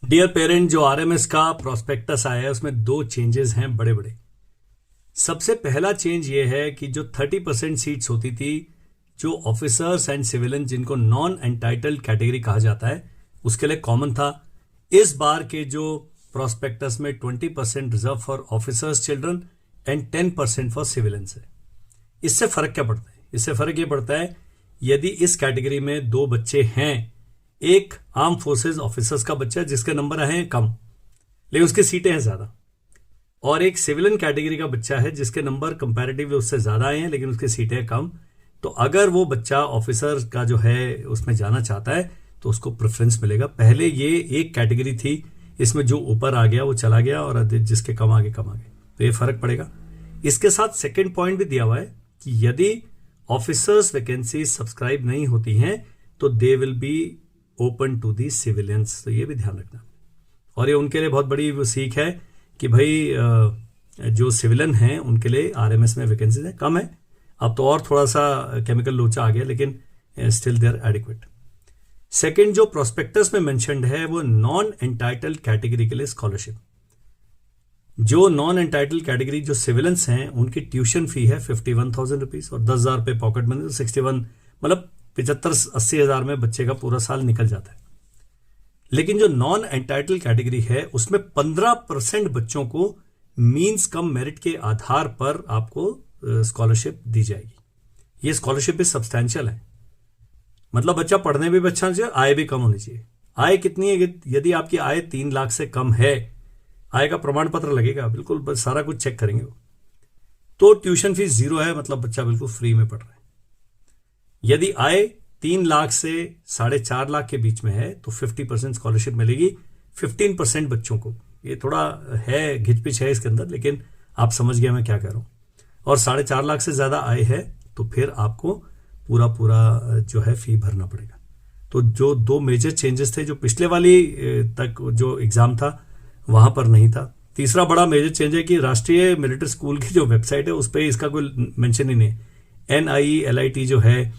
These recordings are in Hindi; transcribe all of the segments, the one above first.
डियर पेरेंट, जो आरएमएस का प्रोस्पेक्टस आया है उसमें दो चेंजेस हैं बड़े बड़े। सबसे पहला चेंज ये है कि जो 30% सीट्स होती थी, जो ऑफिसर्स एंड सिविलियन जिनको नॉन एंटाइटल्ड कैटेगरी कहा जाता है, उसके लिए कॉमन था। इस बार के जो प्रोस्पेक्टस में 20% reserve for officers children and 10% for civilians है। इससे फर्क क्या पड़ता है? इससे फर्क ये पड़ता है, यदि इस कैटेगरी में दो बच्चे हैं, एक आर्म फोर्सेस ऑफिसर्स का बच्चा जिसके नंबर आए हैं कम लेकिन उसकी सीटें हैं ज्यादा, और एक सिविलियन कैटेगरी का बच्चा है जिसके नंबर कंपैरेटिवली उससे ज्यादा आए हैं लेकिन उसकी सीटें कम, तो अगर वो बच्चा ऑफिसर का जो है उसमें जाना चाहता है तो उसको प्रेफरेंस मिलेगा। पहले ये एक कैटेगरी थी, इसमें जो ऊपर आ गया वो चला गया और जिसके कम आगे कम आगे, तो ये फर्क पड़ेगा। इसके साथ सेकेंड पॉइंट भी दिया हुआ है कि यदि ऑफिसर्स वैकेंसी सब्सक्राइब नहीं होती हैं तो they will be open to the civilians, तो ये भी ध्यान रखना। और ये उनके लिए बहुत बड़ी वो सीख है कि भाई जो सिविलियन हैं उनके लिए आरएमएस में वैकेंसीज है कम है। अब तो और थोड़ा सा केमिकल लोचा आ गया लेकिन still they are adequate. Second जो प्रोस्पेक्टस में मेंशन्ड है वो नॉन एंटाइटल्ड कैटेगरी के लिए स्कॉलरशिप। जो नॉन एंटाइटल्ड कैटेगरी जो सिविलियंस हैं उनकी ट्यूशन फी है 51,000 रुपीज और 10,000 रुपये पॉकेट मनी, 61 मतलब 75-80 हजार में बच्चे का पूरा साल निकल जाता है। लेकिन जो नॉन एंटाइटल्ड कैटेगरी है उसमें 15% बच्चों को मींस कम मेरिट के आधार पर आपको स्कॉलरशिप दी जाएगी। ये स्कॉलरशिप भी सब्सटैंशियल है, मतलब बच्चा पढ़ने में भी अच्छा चाहिए, आय भी कम होनी चाहिए। आय कितनी है? यदि आपकी आय 3 लाख से कम है, आय का प्रमाण पत्र लगेगा, बिल्कुल सारा कुछ चेक करेंगे वो, तो ट्यूशन फीस 0 है, मतलब बच्चा बिल्कुल फ्री में पढ़ रहा है। यदि आय 3 लाख से 4.5 लाख के बीच में है तो 50% स्कॉलरशिप मिलेगी 15% बच्चों को। ये थोड़ा है घिचपिच है इसके अंदर, लेकिन आप समझ गए मैं क्या कह रहा हूं। और 4.5 लाख से ज्यादा आय है तो फिर आपको पूरा जो है फी भरना पड़ेगा। तो जो दो मेजर चेंजेस थे, जो पिछले वाली तक जो एग्जाम था वहां पर नहीं था। तीसरा बड़ा मेजर चेंज है कि राष्ट्रीय मिलिट्री स्कूल की जो वेबसाइट है उस पर इसका कोई मेंशन ही नहीं। NIELIT जो है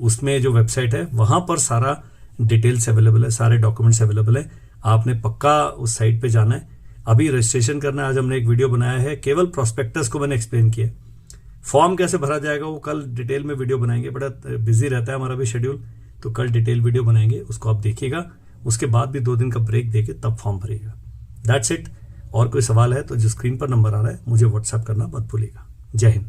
उसमें जो वेबसाइट है वहां पर सारा डिटेल्स अवेलेबल है, सारे डॉक्यूमेंट्स अवेलेबल है। आपने पक्का उस साइट पे जाना है, अभी रजिस्ट्रेशन करना है। आज हमने एक वीडियो बनाया है, केवल प्रोस्पेक्टस को मैंने एक्सप्लेन किया। फॉर्म कैसे भरा जाएगा वो कल डिटेल में वीडियो बनाएंगे, बड़ा बिजी रहता है हमारा भी शेड्यूल, तो कल डिटेल वीडियो बनाएंगे, उसको आप देखिएगा। उसके बाद भी 2 दिन का ब्रेक देके तब फॉर्म भरिएगा। That's it. और कोई सवाल है तो जो स्क्रीन पर नंबर आ रहा है मुझे व्हाट्सएप करना मत भूलिएगा। जय हिंद।